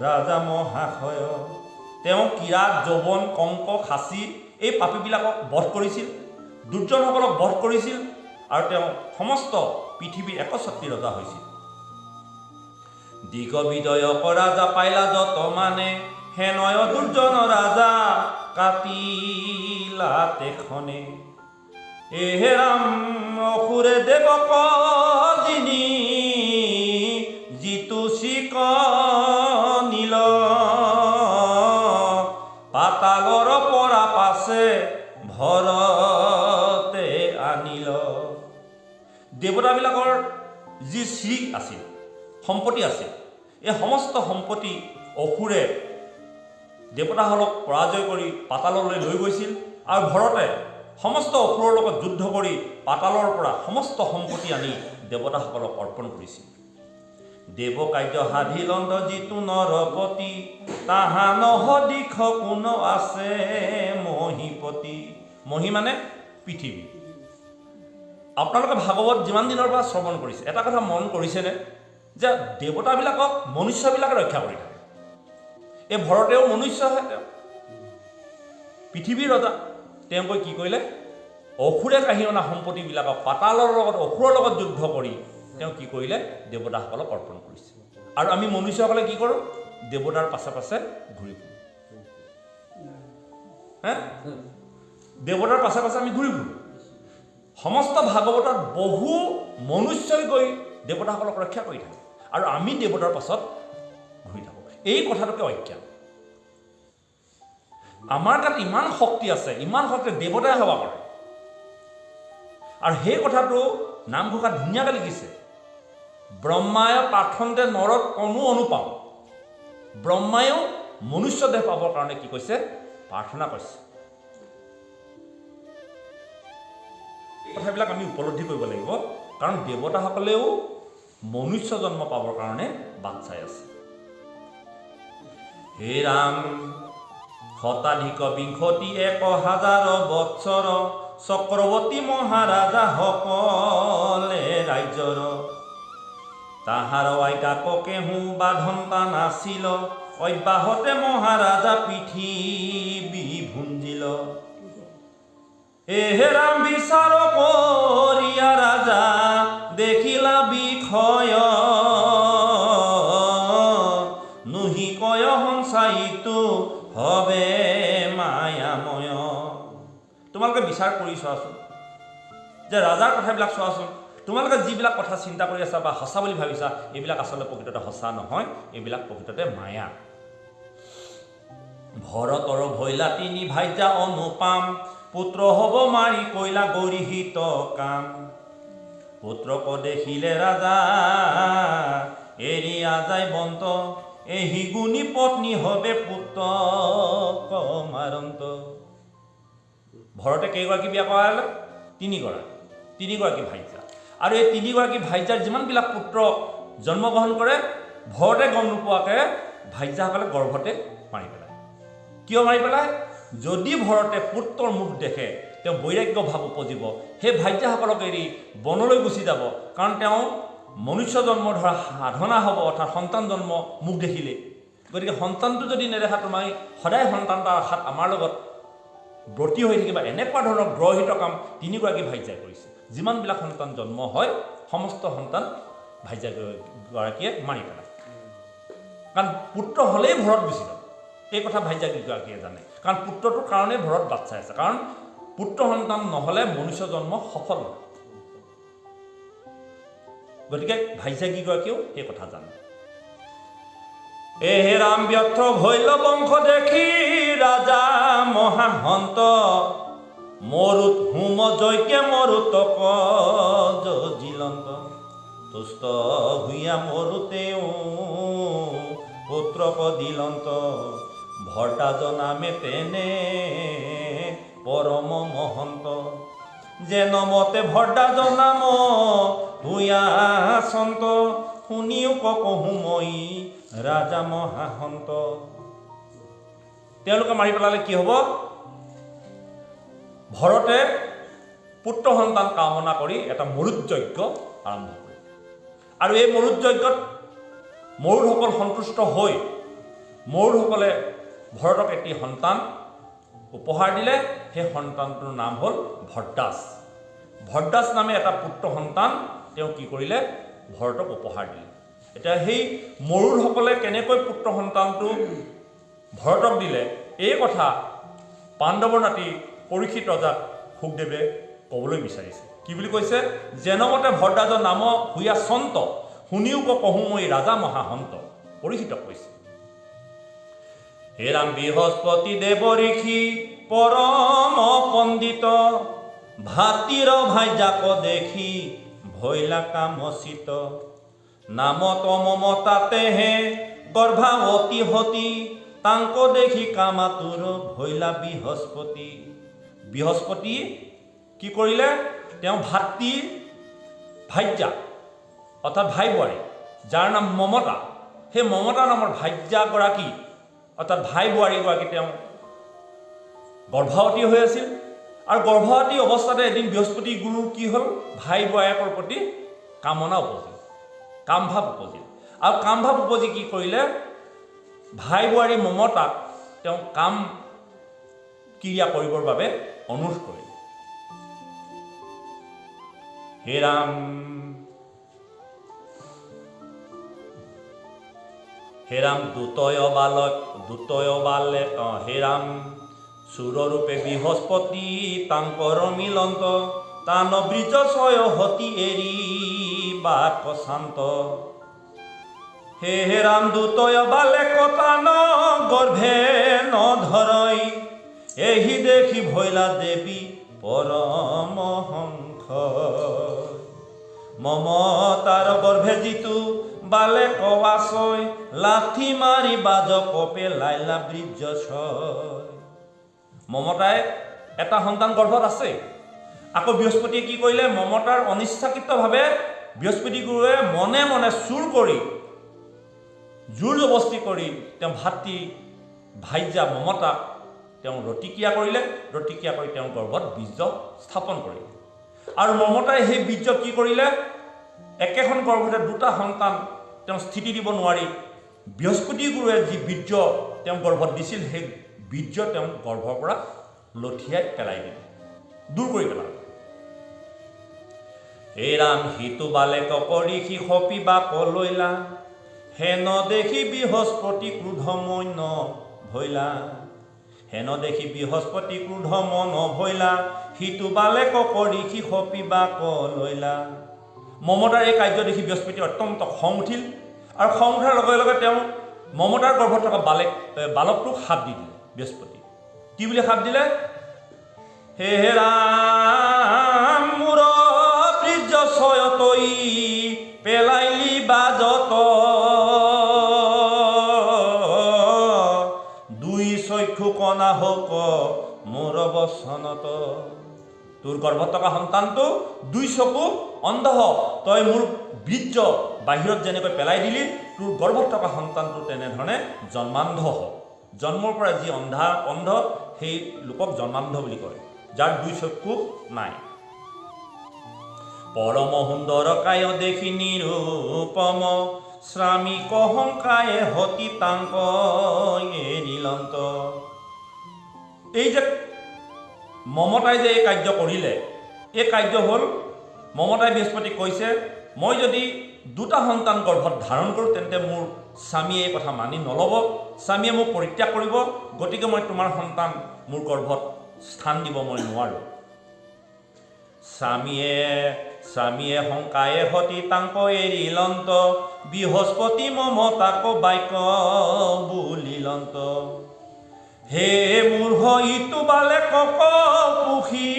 ৰাজা মহাশয়। তেওঁ কিৰাত যৌৱন কংক খাচী এই পাপীবিলাকক বধ কৰিছিল, দুৰ্জনসকলক বধ কৰিছিল আৰু তেওঁ সমস্ত পৃথিৱীৰ একচ্ছত্ৰী ৰজা হৈছিল। দিগবিজয়ক ৰাজা পাইলা যত মানে হেনয় দুৰ্জন ৰাজা কাটিলা তেখনে। এহেৰাম অসুৰে দেৱক যিনি যিটো চিক নীল পাতালৰ পৰা পাছে ভৰতে আনিল। দেৱতাবিলাকৰ যি শ্ৰী আছিল, সম্পত্তি আছিল, এই সমস্ত সম্পত্তি অসুৰে দেৱতাসকলক পৰাজয় কৰি পাতাললৈ লৈ গৈছিল আৰু ভৰতে সমস্ত অসুৰৰ লগত যুদ্ধ কৰি পাতালৰ পৰা সমস্ত সম্পত্তি আনি দেৱতাসকলক অৰ্পণ কৰিছিল। দেৱ কাৰ্য সাধিলন্ত যিটো নৰপতি তাহা নহদিখ কোন আছে মহিপতি। মহি মানে পৃথিৱী। আপোনালোকে ভাগৱত যিমান দিনৰ পৰা শ্ৰৱণ কৰিছে এটা কথা মন কৰিছেনে যে দেৱতাবিলাকক মনুষ্যবিলাকে ৰক্ষা কৰি থাকে। এই ভৰতেও মনুষ্যহে, তেওঁ পৃথিৱীৰ ৰজা। তেওঁ গৈ কি কৰিলে? অসুৰে কাঢ়ি অনা সম্পত্তিবিলাকক পাতালৰ লগত অসুৰৰ লগত যুদ্ধ কৰি তেওঁ কি কৰিলে? দেৱতাসকলক অৰ্পণ কৰিছে। আৰু আমি মনুষ্যসকলে কি কৰোঁ? দেৱতাৰ পাছে পাছে ঘূৰি ফুৰোঁ। দেৱতাৰ পাছে পাছে আমি ঘূৰি ফুৰোঁ। সমস্ত ভাগৱতত বহু মনুষ্যই গৈ দেৱতাসকলক ৰক্ষা কৰি থাকে আৰু আমি দেৱতাৰ পাছত ঘূৰি থাকোঁ। এই কথাটোকে অজ্ঞান। আমাৰ তাত ইমান শক্তি আছে, ইমান শক্তি দেৱতাই সেৱা কৰে। আৰু সেই কথাটো নামঘোষাত ধুনীয়াকৈ লিখিছে। ব্ৰহ্মায় প্ৰাৰ্থন্তে নৰত কোনো অনুপাম। ব্ৰহ্মায়ো মনুষ্য দেহ পাবৰ কাৰণে কি কৈছে? প্ৰাৰ্থনা কৰিছে। এই কথাবিলাক আমি উপলব্ধি কৰিব লাগিব, কাৰণ দেৱতাসকলেও মনুষ্য জন্ম পাবৰ কাৰণে বাট চাই আছে। হে ৰাম শতাধিক 21,000 বৎসৰ চক্ৰৱৰ্তী মহাৰাজা সকলে ৰাজ্যৰ তাহাৰ আইতাককে বাধন্তা নাছিল অব্যাহতে মহাৰাজা পৃথিৱী ভুঞ্জিল। হে ৰাম বিচাৰ কৰিয়া ৰাজা দেখিলা বিষয় নুহি কয় সঞ্চায়িতো হবে মায়াময়। তোমালোকে বিচাৰ কৰি চোৱাচোন যে ৰাজাৰ কথাবিলাক চোৱাচোন। তোমালোকে যিবিলাক কথা চিন্তা কৰি আছা বা সঁচা বুলি ভাবিছা এইবিলাক আচলতে প্ৰকৃততে সঁচা নহয়, এইবিলাক প্ৰকৃততে মায়া। ভৰতৰ ভৈলা 3 ভাইজা অনুপাম পুত্ৰ হব মাৰি কৈলা গৰিহিত কাম। পুত্ৰক দেখিলে ৰাজা এৰিয়া যায় বন্ত এহি গুণী পত্নী হবে পুত্ৰ মাৰন্ত। ভৰতে কেইগৰাকী বিয়া কৰালে? 3গৰাকী ভাইজা। আৰু এই 3গৰাকী ভাইজাৰ যিমানবিলাক পুত্ৰ জন্মগ্ৰহণ কৰে ভৰতে গম নোপোৱাকৈ ভাইজাসকলে গৰ্ভতে মাৰি পেলায়। কিয় মাৰি পেলায়? যদি ভৰতে পুত্ৰৰ মুখ দেখে তেওঁ বৈৰাগ্য ভাৱ উপজিব, সেই ভাইজাসকলক এৰি বনলৈ গুচি যাব। কাৰণ তেওঁ মনুষ্য জন্ম ধৰা সাধনা হ'ব, অৰ্থাৎ সন্তান জন্ম মুখ দেখিলে। গতিকে সন্তানটো যদি নেদেখা তুমি সদায় সন্তান তাৰ আশাত আমাৰ লগত ব্ৰতী হৈ থাকিবা, এনেকুৱা ধৰণৰ গ্ৰহিত কাম 3গৰাকী ভাইজাই কৰিছে। যিমানবিলাক সন্তান জন্ম হয় সমস্ত সন্তান ভাইজাগৰাকীয়ে মাৰি পেলায়। কাৰণ পুত্ৰ হ'লেই ভৰত গুচি যাব, এই কথা ভাইজাগৰাকীয়ে জানে। কাৰণ পুত্ৰটোৰ কাৰণেই ভৰত বাট চাই আছে। কাৰণ পুত্ৰ সন্তান নহ'লে মনুষ্য জন্ম সফল নহয়। গতিকে ভাইজাগীগৰাকীয়েও সেই কথা জানে। হে ৰাম ব্যৰ্থ ভৈল বংশ দেখি ৰাজা মহাহন্ত মৰুত হোম যজ্ঞে মৰুতক জিলন্ত তুষ্ট হুইয়া মৰুতেও পুত্ৰক দিলন্ত ভৰ্তাজ নামে তেনে পৰম মহন্ত যেন মতে ভৰ্তাজ নাম হুইয়া সন্ত শুনিও কহো মই ৰাজা মহাহন্ত। তেওঁলোকে মাৰি পেলালে কি হ'ব? ভৰতে পুত্ৰ সন্তান কামনা কৰি এটা মৰুৎ যজ্ঞ আৰম্ভ কৰে। আৰু এই মৰুৎ যজ্ঞত মৰুদসকল সন্তুষ্ট হৈ মৰুদসকলে ভৰতক এটি সন্তান উপহাৰ দিলে। সেই সন্তানটোৰ নাম হ'ল ভৰদ্বাজ। ভৰদ্বাজ নামে এটা পুত্ৰ সন্তান তেওঁ কি কৰিলে? ভৰতক উপহাৰ দিলে। এতিয়া সেই মৰুদসকলে কেনেকৈ পুত্ৰ সন্তানটো ভৰতক দিলে এই কথা পাণ্ডৱৰ নাতি পৰীক্ষিত ৰজাক শুকদেৱে ক'বলৈ বিচাৰিছে। কি বুলি কৈছে? যেনমতে ভৰদ্বাজৰ নাম হুইয়া সন্ত শুনিও কহো মই ৰাজা মহাহন্ত। পৰীক্ষিতক কৈছে। হে ৰাম বৃহস্পতি দেৱ ঋষি পৰম পণ্ডিত ভাতিৰ ভাইজাক দেখি ভৈলা কামচিত নামত মমতাতে হে গৰ্ভাৱতী হতি তাংক দেখি কামাতুৰ ভৈলা বৃহস্পতি। বৃহস্পতি কি কৰিলে? তেওঁ ভাতৃৰ ভাইজা অৰ্থাৎ ভাই বোৱাৰী যাৰ নাম মমতা, সেই মমতা নামৰ ভাইজাগৰাকী অৰ্থাৎ ভাই বোৱাৰীগৰাকী তেওঁ গৰ্ভৱতী হৈ আছিল। আৰু গৰ্ভৱতী অৱস্থাতে এদিন বৃহস্পতি গুৰুৰ কি হ'ল? ভাই বোৱাৰীয়েকৰ প্ৰতি কামনা উপজিল, কামভাৱ উপজিল। আৰু কামভাৱ উপজি কি কৰিলে? ভাই বোৱাৰী মমতাক তেওঁ কাম ক্ৰিয়া কৰিবৰ বাবে অনুৰোধ কৰিলে। হে ৰাম হে ৰাম দুতয় বালে হে ৰাম চুৰৰূপে বৃহস্পতি তাংকৰ মিলন্ত তান ব্ৰিজ ছয় হতি এৰি বাক শান্ত। হে ৰাম দুতয় বালে কতান গৰ্ভে নধৰই এহি দেখি ভৈলা দেৱী পৰম হংস মমতাৰ গৰ্ভে যিটো বালে কৱাছয় লাঠি মাৰি বাজ কপে লাইলা ব্ৰিজ ছয়। মমতাই এটা সন্তান গৰ্ভত আছে। আকৌ বৃহস্পতিয়ে কি কৰিলে? মমতাৰ অনিচ্ছাকৃতভাৱে বৃহস্পতি গুৰুৱে মনে মনে চুৰ কৰি জোৰ জবস্তি কৰি তেওঁ ভাতৃ ভাইজা মমতাক তেওঁ ৰতিক্ৰিয়া কৰিলে। ৰতিক্ৰিয়া কৰি তেওঁৰ গৰ্ভত বীৰ্য স্থাপন কৰিলে। আৰু মমতাই সেই বীৰ্য কি কৰিলে, একেখন গৰ্ভতে দুটা সন্তান তেওঁ স্থিতি দিব নোৱাৰি বৃহস্পতি গুৰুৱে যি বীৰ্য তেওঁ গৰ্ভত দিছিল, সেই বীৰ্য তেওঁ গৰ্ভৰ পৰা লঠিয়াই পেলাই দিলে, দূৰ কৰি পেলালে। হে ৰাম সিটো বালেক কৰি সি সপিবা কলৈলা, হেন দেখি বৃহস্পতি ক্ৰোধ মন ভৈলা। হেন দেখি বৃহস্পতি ক্ৰোধ মন ভৈলা, সিটো বালেক কৰি সি সপিবা কলৈলা। মমতাৰ এই কাৰ্য দেখি বৃহস্পতি অত্যন্ত খং উঠিল, আৰু খং উঠাৰ লগে লগে তেওঁ মমতাৰ গৰ্ভত থকা বালকটোক শাপ দি দিলে। বৃহস্পতি কি বুলি শাপ দিলে, হে ৰাম মোৰ বীৰ্য ছয়তই পেলাইলি বাজত, দুই চক্ষু কণা হক মোৰ বচনত। তোৰ গৰ্ভত থকা সন্তানটো দুই চকু অন্ধ হওক, তই মোৰ বীৰ্য বাহিৰত যেনেকৈ পেলাই দিলি, তোৰ গৰ্ভত থকা সন্তানটো তেনেধৰণে জন্মান্ধ হওক। জন্মৰ পৰা যি অন্ধ সেই লোকক জন্মান্ধ বুলি কয়, যাৰ দুই চকু নাই। পৰম সুন্দৰ কায় দেখি নিৰূপম, শ্ৰামিক শংকায়ে হতি তাংক এৰিলন্ত। এই যে মমতাই যে এই কাৰ্য কৰিলে, এই কাৰ্য হ'ল মমতাই বৃহস্পতিক কৈছে, মই যদি দুটা সন্তান গৰ্ভত ধাৰণ কৰোঁ তেন্তে মোৰ স্বামীয়ে এই কথা মানি নল'ব, স্বামীয়ে মোক পৰিত্যাগ কৰিব, গতিকে মই তোমাৰ সন্তান মোৰ গৰ্ভত স্থান দিব মই নোৱাৰোঁ। স্বামীয়ে শংকায়ে হতি তাংক এৰিলন্ত, বৃহস্পতি মমতাক বাক্য বুলিলন্ত। হে মূৰ্খ ইটো বালেক পুখি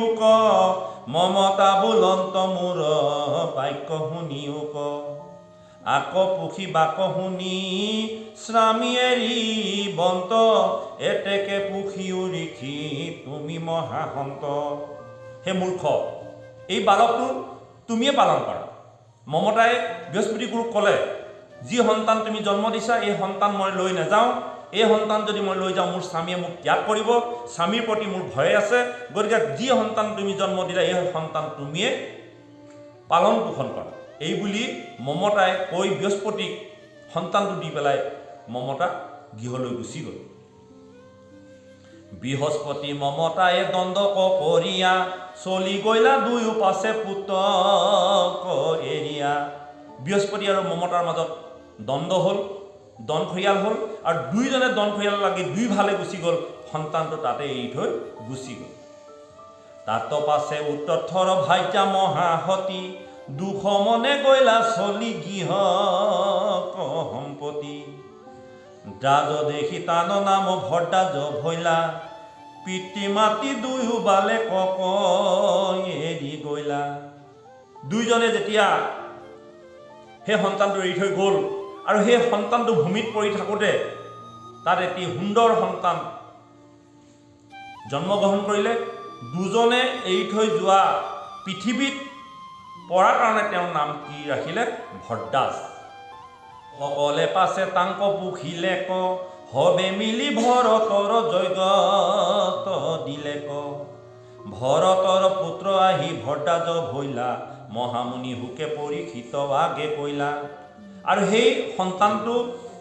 উক, মমতা বুলন্ত মোৰ বাক্য শুনি উক। আক পুখি বাক শুনি স্বামী এৰি বন্ত, এতেকে পুখি উৰিখি তুমি মহাসন্ত। হে মূৰ্খ, এই বালকটো তুমিয়ে পালন কৰা। মমতাই বৃহস্পতি গুৰুক ক'লে, যি সন্তান তুমি জন্ম দিছা এই সন্তান মই লৈ নাযাওঁ, এই সন্তান যদি মই লৈ যাওঁ মোৰ স্বামীয়ে মোক ত্যাগ কৰিব, স্বামীৰ প্ৰতি মোৰ ভয় আছে, গতিকে যি সন্তান তুমি জন্ম দিলা এই সন্তান তুমিয়ে পালন পোষণ কৰা। এই বুলি মমতাই কৈ বৃহস্পতিক সন্তানটো দি পেলাই মমতা গৃহলৈ গুচি গ'ল। বৃহস্পতি মমতায়ে দণ্ডক কৰিয়া, চলি গৈলা দুয়ো পাছে পুতক এৰিয়া। বৃহস্পতি আৰু মমতাৰ মাজত দ্বন্দ্ব হ'ল, দনখৰীয়াল হ'ল, আৰু দুইজনে দনখৰীয়াল লাগি দুই ভালে গুচি গ'ল, সন্তানটো তাতে এৰি থৈ গুচি গ'ল। তাত পাছে উত্তৰ ভাইজা মহাসতী, দুখ মনে গৈলা চলি গৃহ সম্পত্তি। দ্ৰাজ দেখি তান নাম ভৰদ্ৰাজ ভৈলা, পিতৃ মাতৃ দুয়ো বালে কক এৰি গৈলা। দুইজনে যেতিয়া সেই সন্তানটো এৰি থৈ গ'ল, আৰু সেই সন্তানটো ভূমিত পৰি থাকোঁতে তাত এটি সুন্দৰ সন্তান জন্মগ্ৰহণ কৰিলে। দুজনে এৰি থৈ যোৱা পৃথিৱীত পৰাৰ কাৰণে তেওঁৰ নাম কি ৰাখিলে, ভৰদ্ৰাজ। সকলে পাছে তাংক পুখিলে ক, হবে মিলি ভৰতৰ জগত দিলে ক। ভৰতৰ পুত্ৰ আহি ভৰদ্ৰাজ ভৈলা, মহামুনি হুকে পৰীক্ষিত আগে কৈলা। আৰু সেই সন্তানটো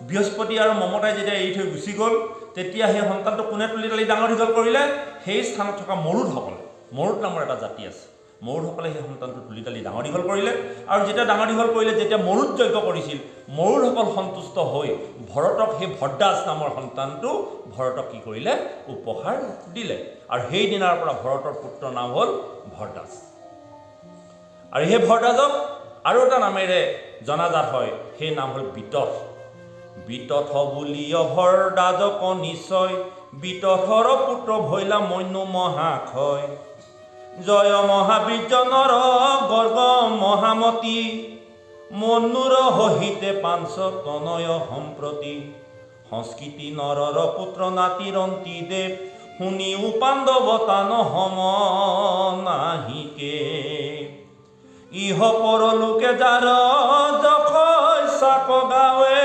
বৃহস্পতি আৰু মমতাই যেতিয়া এৰি থৈ গুচি গ'ল, তেতিয়া সেই সন্তানটো কোনে তুলি তালি ডাঙৰ দীঘল কৰিলে, সেই স্থানত থকা মৰুদসকলে। মৰুদ নামৰ এটা জাতি আছে, মৰুদসকলে সেই সন্তানটো তুলি তালি ডাঙৰ দীঘল কৰিলে। আৰু যেতিয়া ডাঙৰ দীঘল কৰিলে, যেতিয়া মৰুদ যজ্ঞ কৰিছিল, মৰুদসকল সন্তুষ্ট হৈ ভৰতক সেই ভৰদ্ৰাজ নামৰ সন্তানটো ভৰতক কি কৰিলে, উপহাৰ দিলে। আৰু সেই দিনাৰ পৰা ভৰতৰ পুত্ৰৰ নাম হ'ল ভৰদ্ৰাজ। আৰু সেই ভৰদ্ৰাজক আৰু এটা নামেৰে জনাজাত হয়, সেই নাম হ'ল বিতথ। বিতথ বুলিয় ভৰদ্ৰাজক নিশ্চয়, বিতথৰ পুত্ৰ ভৈলা মন্যু মহাক্ষয়। জয় মহাবীৰ্য নৰ গৰ্গ মহামতী, মন্যুৰ সহিতে পাঞ্চ তনয় সম্প্ৰতি। সংস্কৃতি নৰৰ পুত্ৰ নাতিৰন্তী দেৱ, শুনি উপাণ্ডৱ তান সম নাহিকে। ইহ পৰলোকে যাৰ যখৈ চাক গাৱে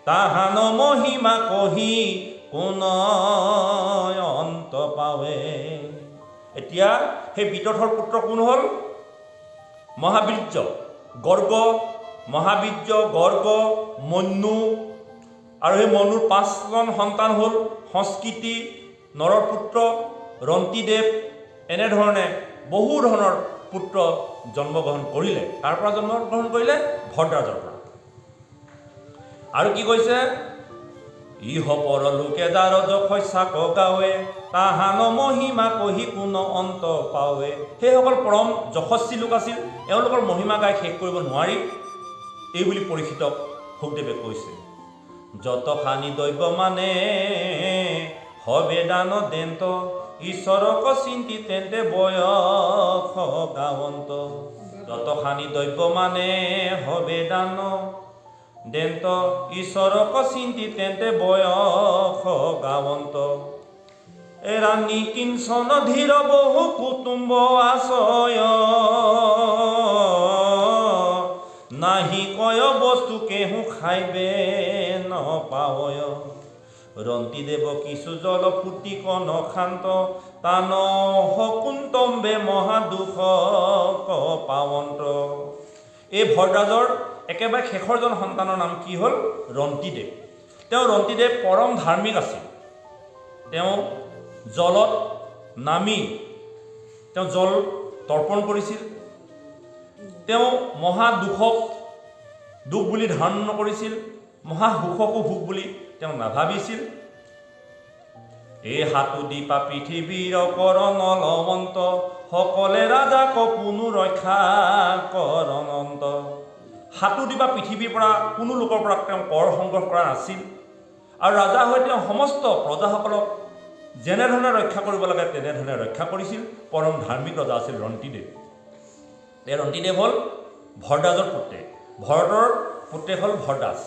তাহান মহিমা কহি কোন অন্ত পাৱে। এতিয়া সেই বিদৰ্ভৰ পুত্ৰ কোন হ'ল? মহাবীৰ্য, গৰ্গ, মহাবীৰ্য, গৰ্গ, মন্যু, আৰু সেই মন্যুৰ 5জন সন্তান হ'ল সংস্কৃতি, নৰৰ পুত্ৰ, ৰন্তিদেৱ। এনেধৰণে বহু ধৰণৰ পুত্ৰ জন্মগ্ৰহণ কৰিলে। তাৰ পৰা জন্মগ্ৰহণ কৰিলে? ভৰদ্বাজৰ পৰা। আৰু কি কৈছে? ইহ পৰলোকে যাৰ যখৈ চাক গাৱে তাহান মহিমা কহি কোন অন্ত পাৱে। সেইসকল পৰম যশস্বী লোক আছিল, এওঁলোকৰ মহিমা গাই শেষ কৰিব নোৱাৰি, এইবুলি পৰীক্ষিতক শুকদেৱে কৈছে। যত খানি দৈৱ মানে হবে দান দেন্ত ঈশ্বৰক চিন্তি তেন্তে বয়স গাৱন্ত। যত খানি দৈৱ মানে হবে দান দেন্ত ঈশ্বৰক চিন্তি তেন্তে বয়স গাৱন্ত। এৰাণী কিঞ্চন ধীৰ বহু কুটুম্ব আশ্ৰয় নাহি কয় বস্তু কেহু খাইবে নপাৱয়। ৰন্তিদেৱ কিছু জল ফুটি কন শান্ত তান শকুন্তম্বে মহাদুখ পাৱন্ত। এই ভৰদ্বাজৰ একেবাৰে শেষৰজন সন্তানৰ নাম কি হ'ল? ৰন্তিদেৱ। তেওঁ ৰন্তিদেৱ পৰম ধাৰ্মিক আছিল। তেওঁ জলত নামি তেওঁ জল তৰ্পণ কৰিছিল। তেওঁ মহাদুখক দুখ বুলি ধাৰণ নকৰিছিল, মহাসুখকো সুখ বুলি তেওঁ নাভাবিছিল। এই হাতু দীপা পৃথিৱীৰ কৰণ লৱন্ত সকলে ৰাজাক পুনু ৰক্ষা কৰণন্ত। হাতু দীপা পৃথিৱীৰ পৰা কোনো লোকৰ পৰা তেওঁ কৰ সংগ্ৰহ কৰা নাছিল, আৰু ৰাজা হৈ তেওঁ সমস্ত প্ৰজাসকলক যেনেধৰণে ৰক্ষা কৰিব লাগে তেনেধৰণে ৰক্ষা কৰিছিল। পৰম ধাৰ্মিক ৰজা আছিল ৰন্তিদেৱ। এই ৰন্তিদেৱ হ'ল ভৰদ্বাজৰ পুত্ৰেক। ভৰতৰ পুত্ৰেক হ'ল ভৰদ্বাজ,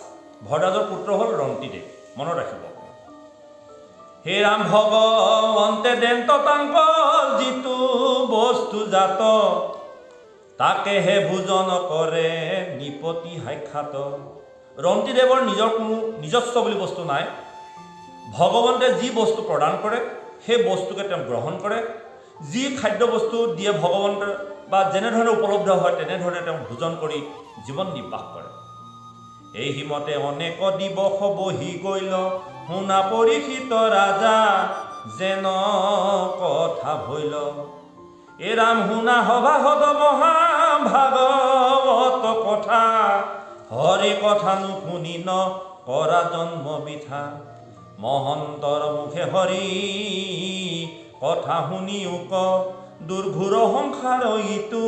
ভৰদ্বাজৰ পুত্ৰ হ'ল ৰন্তিদেৱ। মনত ৰাখিব। হে ৰাম ভগৱন্তে দেন্ত তাংক যিটো বস্তু জাত তাকেহে ভোজন কৰে নিপতি সাক্ষাৎ। ৰন্তিদেৱৰ নিজৰ কোনো নিজস্ব বুলি বস্তু নাই। ভগৱন্তে যি বস্তু প্ৰদান কৰে সেই বস্তুকে তেওঁ গ্ৰহণ কৰে। যি খাদ্য বস্তু দিয়ে ভগৱন্তে বা যেনেধৰণে উপলব্ধ হয় তেনেধৰণে তেওঁ ভোজন কৰি জীৱন নিৰ্বাহ কৰে। এই হিমতে অনেক দিৱস বহি গ'ল শুনা পৰীক্ষিত ৰাজা যেন কথা ভৈল। এ ৰাম শুনা সভাসদ মহাভাগৱত কথা হৰি কথা নুশুনি ন কৰা জন্ম বৃথা। মহন্তৰ মুখে হৰি কথা শুনিও ক দুৰ্ঘোৰ সংসাৰ ইটো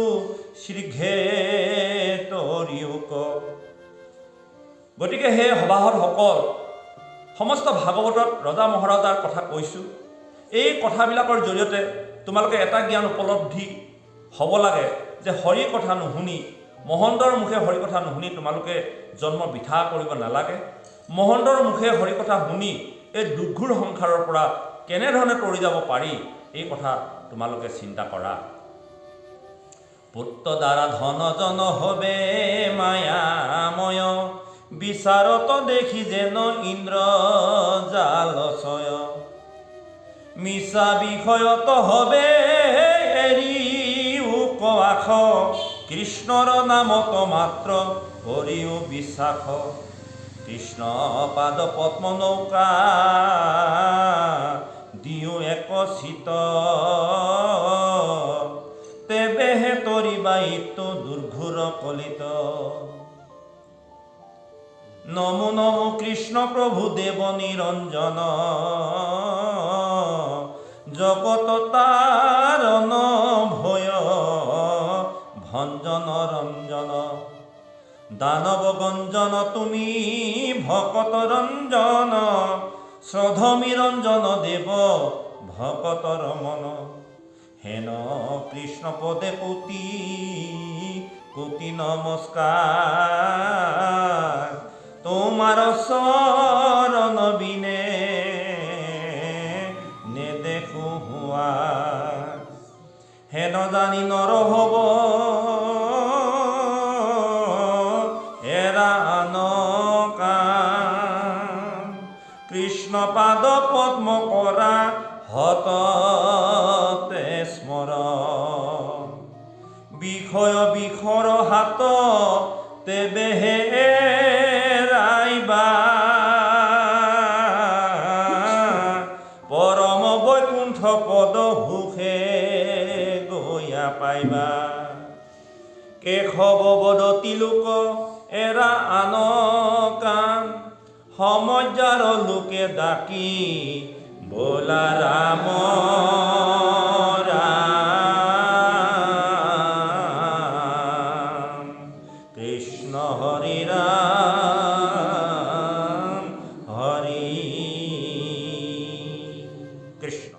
শীঘ্ৰে তৰিও ক। গতিকে সেই সভাসদসকল, সমস্ত ভাগৱতত ৰজা মহাৰজাৰ কথা কৈছোঁ। এই কথাবিলাকৰ জৰিয়তে তোমালোকে এটা জ্ঞান উপলব্ধি হ'ব লাগে যে হৰি কথা নুশুনি, মহন্তৰ মুখে হৰি কথা নুশুনি তোমালোকে জন্ম বৃথা কৰিব নালাগে। মহন্তৰ মুখে হৰি কথা শুনি এই দুৰ্ঘোৰ সংসাৰৰ পৰা কেনেধৰণে তৰি যাব পাৰি এই কথা তোমালোকে চিন্তা কৰা। পুত্ৰ দ্বাৰা ধন জন হবে মায়াময় বিচাৰত দেখি যেন ইন্দ্ৰ জালচয়। মিছা বিষয়ত হবে এৰি উপবাস কৃষ্ণৰ নামত মাত্ৰ কৰিও বিশ্বাস। কৃষ্ণ পাদ পদ্ম নৌকা দিও এক চিত তেবেহে তৰিবা ইটো দুৰ্ঘোৰ কলিত। নমো নমো কৃষ্ণ প্ৰভু দেৱ নিৰঞ্জন জগত তাৰণ ভয় ভঞ্জন ৰঞ্জন। দানৱ গঞ্জন তুমি ভকত ৰঞ্জন শ্ৰদ্ধমি ৰঞ্জন দেৱ ভকতৰ মন। হেন কৃষ্ণ পদে কোটি কোটি নমস্কাৰ তোমাৰ চৰণ বিনে নেদেখো হোৱা। হেন নাজানি নৰ হব এৰা কাম কৃষ্ণ পাদ পদ্ম কৰা হততে স্মৰণ বিষয় বিষৰ হাত তেবেহে এৰাইবা পৰম বৈকুণ্ঠ পদ সুখে গয়া পাইবা কেশৱ বদতি লোক এৰা কাম সমজ্জাৰ লোকে ডাকি বোলা ৰাম ৰাম কৃষ্ণ হৰি ৰাম হৰি কৃষ্ণ।